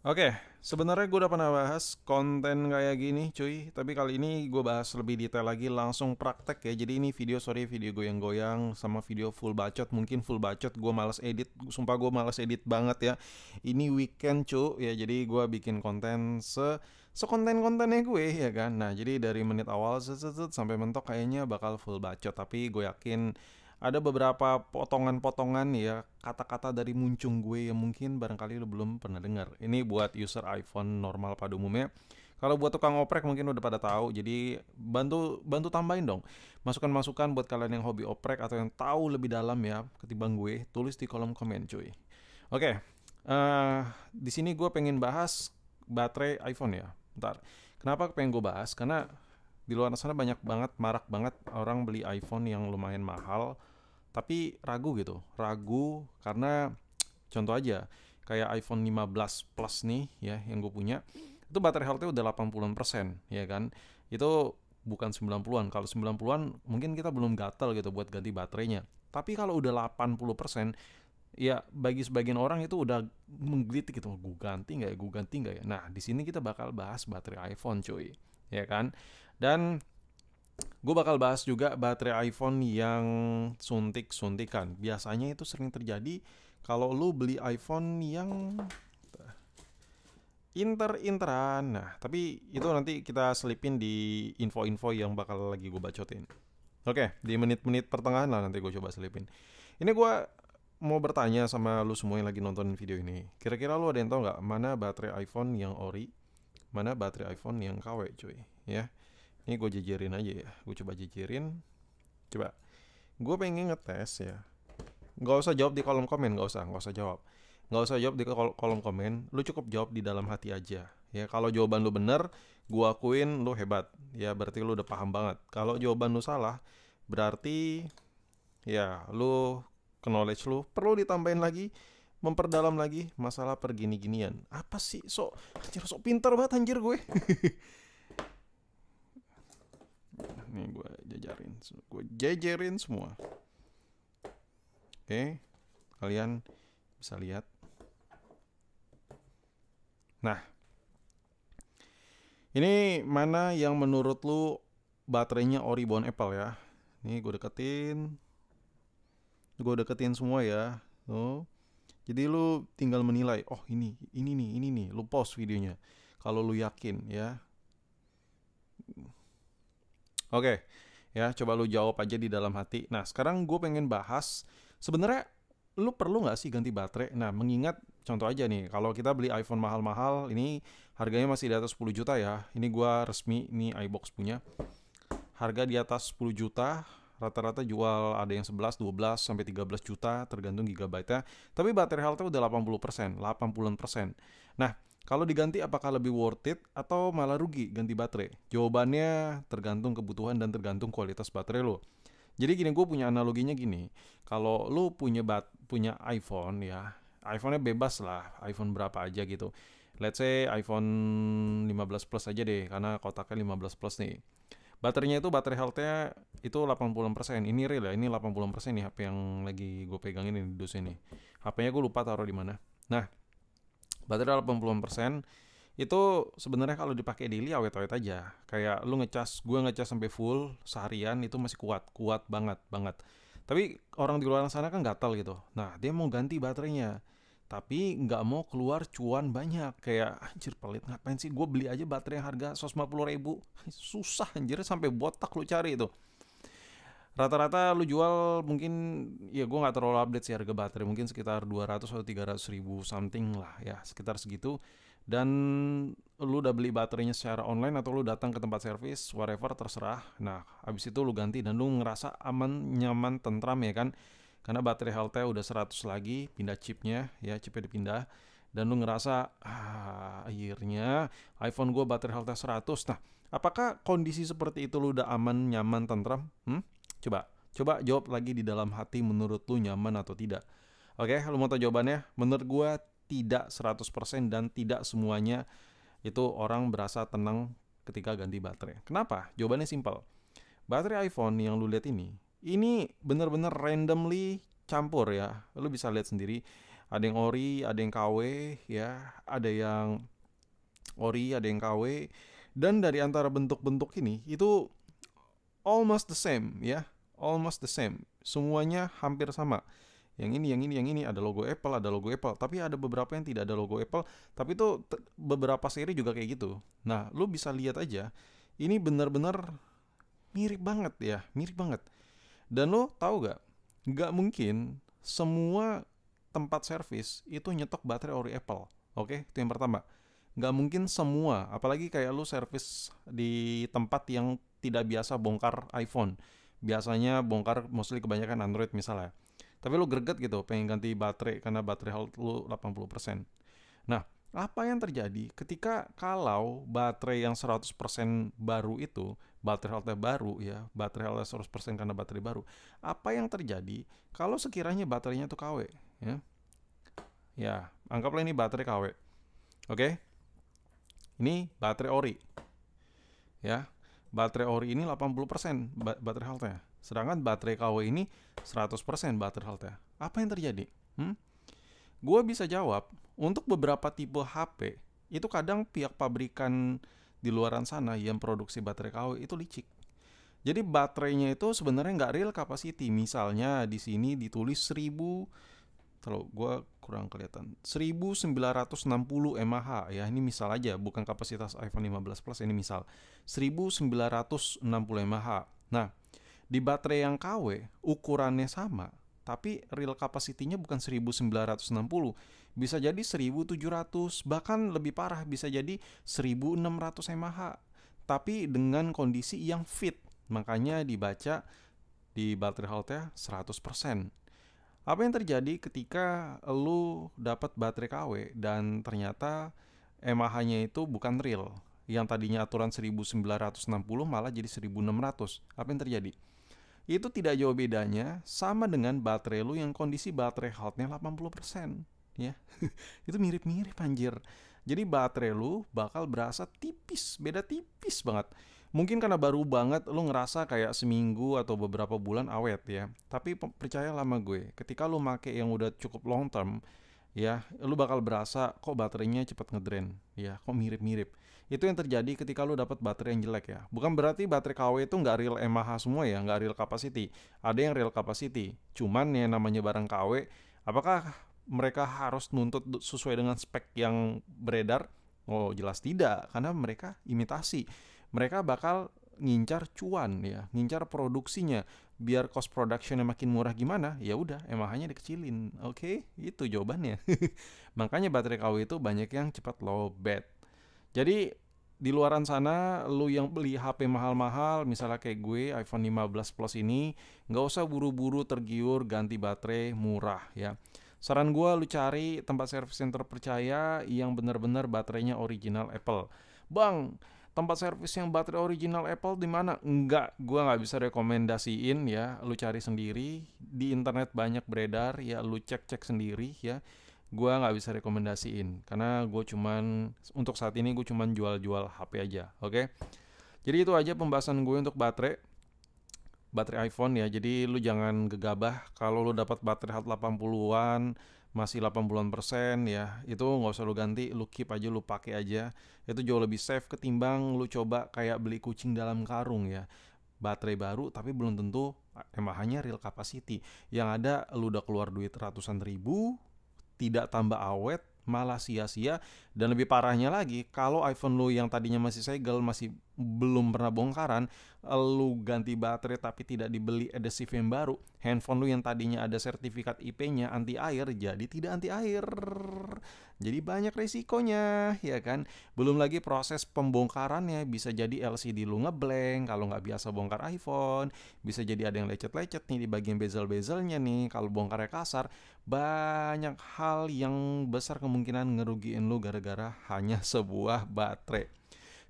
Oke, sebenarnya gue udah pernah bahas konten kayak gini cuy. Tapi kali ini gue bahas lebih detail lagi, langsung praktek ya. Jadi ini video goyang-goyang sama video full bacot. Mungkin full bacot gue males edit, sumpah gue males edit banget ya. Ini weekend cuy ya, jadi gue bikin konten sekonten-kontennya gue ya kan. Nah jadi dari menit awal sampai mentok kayaknya bakal full bacot. Tapi gue yakin ada beberapa potongan-potongan ya kata-kata dari muncung gue yang mungkin barangkali lo belum pernah dengar. Ini buat user iPhone normal pada umumnya. Kalau buat tukang oprek mungkin udah pada tahu. Jadi bantu bantu tambahin dong. Masukan-masukan buat kalian yang hobi oprek atau yang tahu lebih dalam ya ketimbang gue, tulis di kolom komen cuy. Oke. Di sini gue pengen bahas baterai iPhone ya. Bentar. Kenapa pengen gue bahas? Karena di luar sana banyak banget, marak banget orang beli iPhone yang lumayan mahal tapi ragu gitu, ragu karena contoh aja kayak iPhone 15 Plus nih ya yang gue punya, itu baterai health-nya udah 80% ya kan. Itu bukan 90-an. Kalau 90-an mungkin kita belum gatel gitu buat ganti baterainya. Tapi kalau udah 80%, ya bagi sebagian orang itu udah menggelitik gitu, gue ganti nggak ya, gue ganti nggak ya. Nah di sini kita bakal bahas baterai iPhone cuy, ya kan. Dan gue bakal bahas juga baterai iPhone yang suntik-suntikan. Biasanya itu sering terjadi kalau lu beli iPhone yang inter-interan. Nah, tapi itu nanti kita selipin di info-info yang bakal lagi gue bacotin. Oke, di menit-menit pertengahan lah nanti gue coba selipin. Ini gue mau bertanya sama lu semua yang lagi nonton video ini. Kira-kira lu ada yang tahu nggak mana baterai iPhone yang ori, mana baterai iPhone yang KW cuy? Ya, ini gue jejerin aja ya. Gue coba jejerin. Coba. Gue pengen ngetes ya. Nggak usah jawab di kolom komen, nggak usah jawab. Nggak usah jawab di kolom komen. Lu cukup jawab di dalam hati aja. Ya, kalau jawaban lu bener, gue akuin lu hebat. Ya, berarti lu udah paham banget. Kalau jawaban lu salah, berarti ya lu knowledge lu perlu ditambahin lagi, memperdalam lagi masalah pergini-ginian. Apa sih? Sok pinter banget anjir gue. Nih gue jajarin semua. Oke, kalian bisa lihat. Nah, ini mana yang menurut lu baterainya ori bawaan Apple ya? Nih gue deketin semua ya. Tuh. Jadi lu tinggal menilai. Oh ini nih. Lu pause videonya. Kalau lu yakin ya. Oke, ya coba lu jawab aja di dalam hati. Nah sekarang gue pengen bahas. Sebenarnya lu perlu nggak sih ganti baterai? Nah mengingat contoh aja nih. Kalau kita beli iPhone mahal-mahal. Ini harganya masih di atas 10 juta ya. Ini gue resmi. Ini iBox punya. Harga di atas 10 juta, rata-rata jual ada yang 11, 12 sampai 13 juta tergantung gigabyte-nya. Tapi baterai health-nya udah 80%, 80%. Nah, kalau diganti apakah lebih worth it atau malah rugi ganti baterai? Jawabannya tergantung kebutuhan dan tergantung kualitas baterai lo. Jadi gini, gue punya analoginya gini. Kalau lo punya iPhone ya, iPhone-nya bebas lah, iPhone berapa aja gitu. Let's say iPhone 15 Plus aja deh, karena kotaknya 15 Plus nih. Baterainya itu baterai health-nya itu 80%. Ini real ya, ini 80% nih HP yang lagi gue pegangin ini di dus ini. HP-nya gue lupa taruh di mana. Nah, baterai 80% itu sebenarnya kalau dipakai daily awet-awet aja. Kayak lu ngecas, gue ngecas sampai full seharian itu masih kuat, kuat banget, banget. Tapi orang di luar sana kan gatal gitu. Nah, dia mau ganti baterainya tapi nggak mau keluar cuan banyak. Kayak anjir pelit, ngapain sih gue beli aja baterai yang harga 150 ribu, susah anjir sampai botak lu cari itu. Rata-rata lu jual mungkin, ya gue nggak terlalu update sih harga baterai, mungkin sekitar 200 atau 300 ribu something lah ya, sekitar segitu. Dan lu udah beli baterainya secara online atau lu datang ke tempat servis whatever terserah. Nah abis itu lu ganti dan lu ngerasa aman, nyaman, tentram ya kan, karena baterai health-nya udah 100 lagi, pindah chipnya ya, chipnya dipindah. Dan lu ngerasa akhirnya iPhone gue baterai health-nya 100. Nah apakah kondisi seperti itu lu udah aman, nyaman, tentram? Coba, coba jawab lagi di dalam hati, menurut lu nyaman atau tidak. Oke, lu mau tahu jawabannya? Menurut gua tidak 100% dan tidak semuanya itu orang berasa tenang ketika ganti baterai. Kenapa? Jawabannya simpel. Baterai iPhone yang lu lihat ini bener-bener randomly campur ya. Lu bisa lihat sendiri. Ada yang ori, ada yang KW, ya, ada yang ori, ada yang KW. Dan dari antara bentuk-bentuk ini itu almost the same, ya, almost the same. Semuanya hampir sama. Yang ini ada logo Apple, ada logo Apple. Tapi ada beberapa yang tidak ada logo Apple. Tapi itu beberapa seri juga kayak gitu. Nah, lu bisa lihat aja. Ini benar-benar mirip banget ya, mirip banget. Dan lo tahu gak? Gak mungkin semua tempat servis itu nyetok baterai ori Apple. Oke, itu yang pertama. Gak mungkin semua, apalagi kayak lu servis di tempat yang tidak biasa bongkar iPhone. Biasanya bongkar mostly kebanyakan Android misalnya. Tapi lu greget gitu, pengen ganti baterai karena baterai health lu 80%. Nah, apa yang terjadi ketika kalau baterai yang 100% baru itu, baterai health baru ya, baterai health 100% karena baterai baru. Apa yang terjadi kalau sekiranya baterainya itu KW, ya? Ya, anggaplah ini baterai KW. Oke? Ini baterai ori. Ya. Baterai ori ini 80% baterai health-nya. Sedangkan baterai KW ini 100% baterai health-nya. Apa yang terjadi? Gue bisa jawab, untuk beberapa tipe HP, itu kadang pihak pabrikan di luaran sana yang produksi baterai KW itu licik. Jadi baterainya itu sebenarnya nggak real capacity. Misalnya di sini ditulis 1000, kalau gue kurang kelihatan, 1960 mAh ya. Ini misal aja, bukan kapasitas iPhone 15 Plus, ini misal 1960 mAh. Nah, di baterai yang KW ukurannya sama, tapi real capacity-nya bukan 1960, bisa jadi 1700, bahkan lebih parah bisa jadi 1600 mAh. Tapi dengan kondisi yang fit, makanya dibaca di baterai health-nya 100%. Apa yang terjadi ketika lu dapat baterai KW dan ternyata mAh-nya itu bukan real? Yang tadinya aturan 1960 malah jadi 1600. Apa yang terjadi? Itu tidak jauh bedanya sama dengan baterai lu yang kondisi baterai health-nya 80%, ya. Itu mirip-mirip anjir. Jadi baterai lu bakal berasa tipis, beda tipis banget. Mungkin karena baru banget lu ngerasa kayak seminggu atau beberapa bulan awet ya. Tapi percaya sama gue, ketika lu make yang udah cukup long term, ya, lu bakal berasa kok baterainya cepat ngedrain, ya, kok mirip-mirip. Itu yang terjadi ketika lu dapat baterai yang jelek ya. Bukan berarti baterai KW itu nggak real mAh semua ya, nggak real capacity. Ada yang real capacity. Cuman yang namanya barang KW, apakah mereka harus nuntut sesuai dengan spek yang beredar? Oh, jelas tidak, karena mereka imitasi. Mereka bakal ngincar cuan ya, ngincar produksinya. Biar cost productionnya makin murah gimana, ya udah mAh-nya dikecilin. Oke, itu jawabannya. Makanya baterai KW itu banyak yang cepat lowbat. Jadi di luaran sana lu yang beli HP mahal-mahal, misalnya kayak gue iPhone 15 Plus ini, nggak usah buru-buru tergiur ganti baterai murah ya. Saran gue, lu cari tempat servis yang terpercaya yang benar-benar baterainya original Apple. Bang, tempat servis yang baterai original Apple di mana? Enggak, gua nggak bisa rekomendasiin ya. Lu cari sendiri, di internet banyak beredar ya. Lu cek-cek sendiri ya. Gua nggak bisa rekomendasiin karena gue cuman untuk saat ini gue cuman jual-jual HP aja, oke? Jadi itu aja pembahasan gue untuk baterai iPhone ya. Jadi lu jangan gegabah kalau lu dapat baterai health 80-an, masih 80% ya. Itu nggak usah lu ganti, lu keep aja, lu pakai aja. Itu jauh lebih safe ketimbang lu coba kayak beli kucing dalam karung ya. Baterai baru tapi belum tentu mAh-nya real capacity. Yang ada lu udah keluar duit ratusan ribu, tidak tambah awet, malah sia-sia. Dan lebih parahnya lagi, kalau iPhone lu yang tadinya masih segel, masih belum pernah bongkaran, lu ganti baterai tapi tidak dibeli adhesive yang baru, handphone lu yang tadinya ada sertifikat IP-nya anti air jadi tidak anti air. Jadi banyak resikonya, ya kan? Belum lagi proses pembongkarannya, bisa jadi LCD lu ngeblank kalau nggak biasa bongkar iPhone, bisa jadi ada yang lecet-lecet nih di bagian bezel-bezelnya nih kalau bongkarnya kasar. Banyak hal yang besar kemungkinan ngerugiin lu gara-gara hanya sebuah baterai.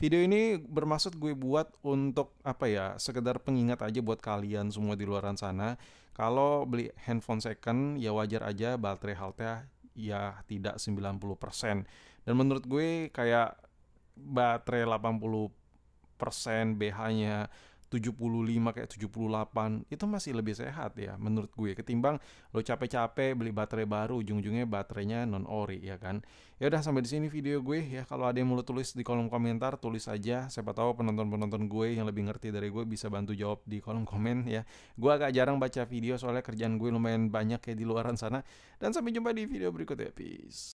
Video ini bermaksud gue buat untuk apa ya, sekedar pengingat aja buat kalian semua di luaran sana. Kalau beli handphone second ya wajar aja baterai health-nya ya tidak 90%. Dan menurut gue kayak baterai 80% BH-nya 75 kayak 78 itu masih lebih sehat ya menurut gue ketimbang lo capek-capek beli baterai baru ujung-ujungnya baterainya non ori ya kan. Ya udah sampai di sini video gue ya. Kalau ada yang mau lo tulis di kolom komentar tulis aja. Siapa tahu penonton-penonton gue yang lebih ngerti dari gue bisa bantu jawab di kolom komen ya. Gue agak jarang baca video soalnya kerjaan gue lumayan banyak kayak di luaran sana. Dan sampai jumpa di video berikutnya. Peace.